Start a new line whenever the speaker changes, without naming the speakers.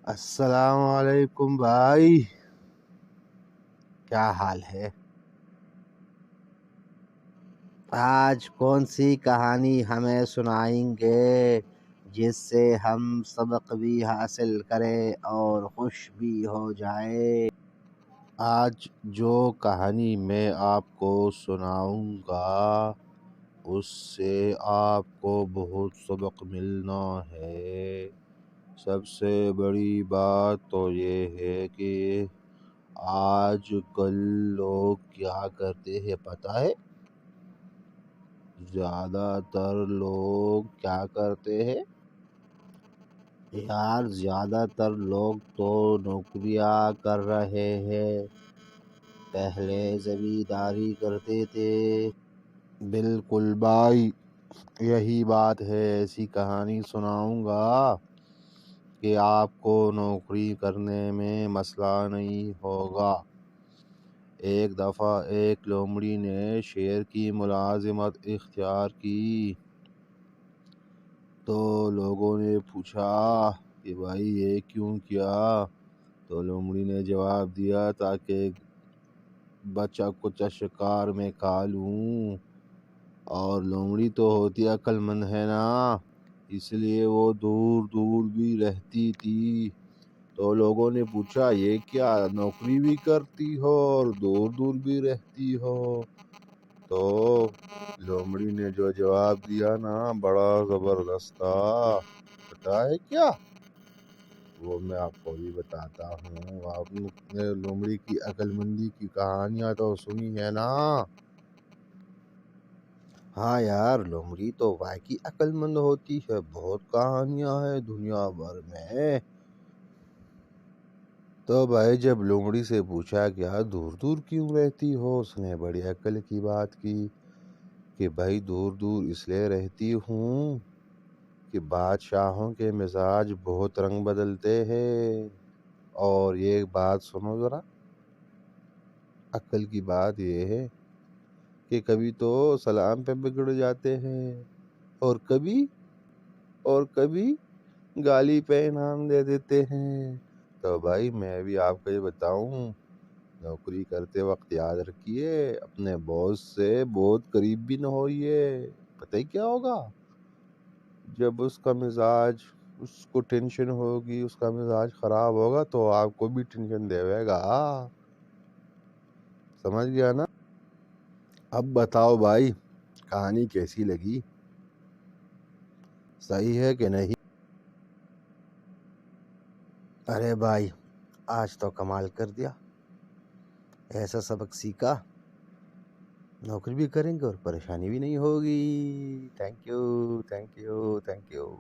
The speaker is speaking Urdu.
السلام علیکم بھائی، کیا حال ہے؟ آج کون سی کہانی ہمیں سنائیں گے جس سے ہم سبق بھی حاصل کریں اور خوش بھی ہو جائیں؟ آج جو کہانی میں آپ کو سناؤں گا اس سے آپ کو بہت سبق ملنا ہے۔ سب سے بڑی بات تو یہ ہے کہ آج کل لوگ کیا کرتے ہیں پتہ ہے؟ زیادہ تر لوگ کیا کرتے ہیں یار؟ زیادہ تر لوگ تو نوکریاں کر رہے ہیں۔ پہلے زمینداری کرتے تھے۔ بالکل بھائی، یہی بات ہے۔ ایسی کہانی سناؤں گا کہ آپ کو نوکری کرنے میں مسئلہ نہیں ہوگا۔ ایک دفعہ ایک لومڑی نے شیر کی ملازمت اختیار کی تو لوگوں نے پوچھا کہ بھائی یہ کیوں کیا؟ تو لومڑی نے جواب دیا تاکہ بچہ کچھ شکار میں کھا لوں۔ اور لومڑی تو ہوتی عقل مند ہے نا، اس لیے وہ دور دور بھی رہتی تھی۔ تو لوگوں نے پوچھا یہ کیا نوکری بھی کرتی ہو اور دور دور بھی رہتی ہو؟ تو لومڑی نے جو جواب دیا نا بڑا زبردست تھا۔ پتہ ہے کیا؟ وہ میں آپ کو بھی بتاتا ہوں۔ آپ نے لومڑی کی عقل مندی کی کہانیاں تو سنی ہے نا؟ ہاں یار، لومڑی تو واقعی عقل مند ہوتی ہے۔ بہت کہانیاں ہیں دنیا بھر میں۔ تو بھائی جب لومڑی سے پوچھا کیا دور دور کیوں رہتی ہو، اس نے بڑی عقل کی بات کی کہ بھائی دور دور اس لیے رہتی ہوں کہ بادشاہوں کے مزاج بہت رنگ بدلتے ہیں۔ اور یہ بات سنو ذرا، عقل کی بات یہ ہے کہ کبھی تو سلام پہ بگڑ جاتے ہیں اور کبھی گالی پہ انعام دے دیتے ہیں۔ تو بھائی میں بھی آپ کو یہ بتاؤں، نوکری کرتے وقت یاد رکھیے اپنے باس سے بہت قریب بھی نہ ہوئیے۔ پتہ ہی کیا ہوگا؟ جب اس کو ٹینشن ہوگی، اس کا مزاج خراب ہوگا تو آپ کو بھی ٹینشن دے گا۔ سمجھ گیا نا؟ اب بتاؤ بھائی، کہانی کیسی لگی؟ صحیح ہے کہ نہیں؟ ارے بھائی آج تو کمال کر دیا، ایسا سبق سیکھا، نوکری بھی کریں گے اور پریشانی بھی نہیں ہوگی۔ Thank you, thank you, thank you.